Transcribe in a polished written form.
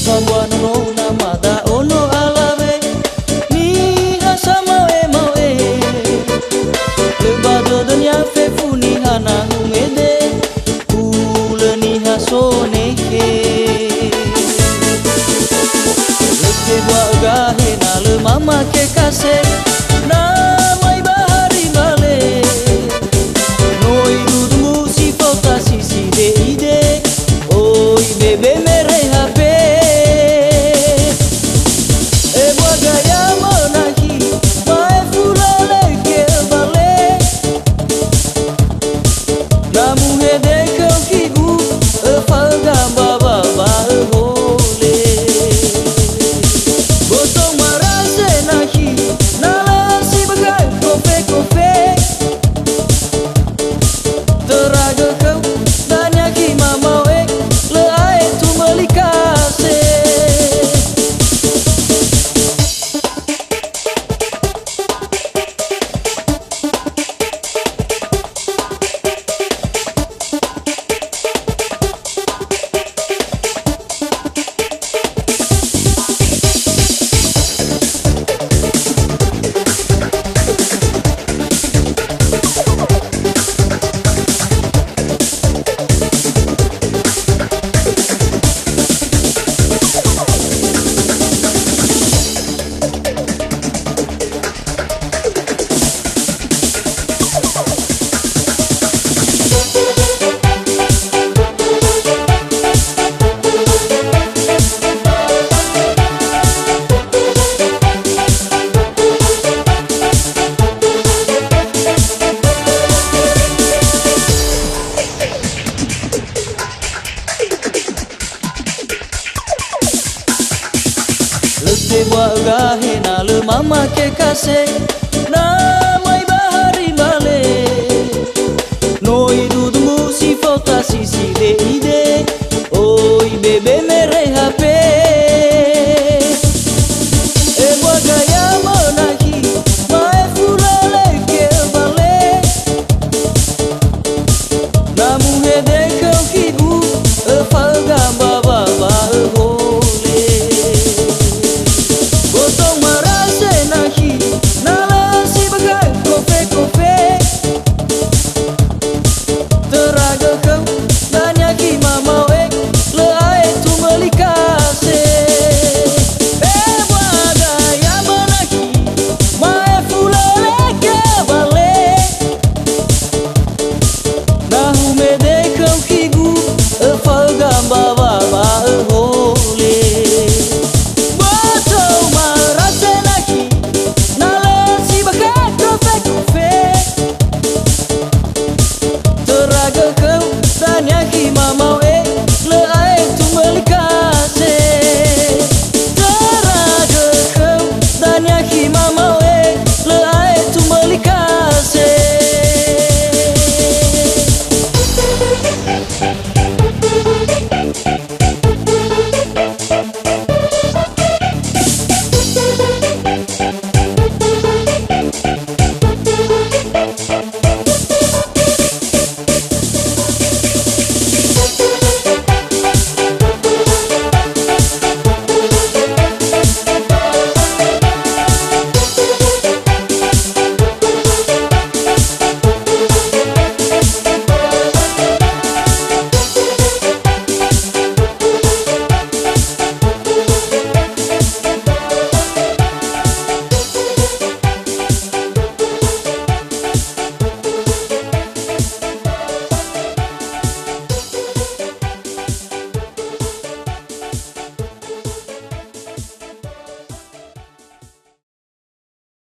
Someone no namada ono alave ni asama mau lebado dunia fe funi hana humede ulani hasone he leke wa gahe na le mama ke kase na mai bahari bale noi dudu si fota si de ide oi bebe mere hape Buat gahe na le mama ke kase na mai bahari bale noi dudu si fota si de ide oi bebe mere hape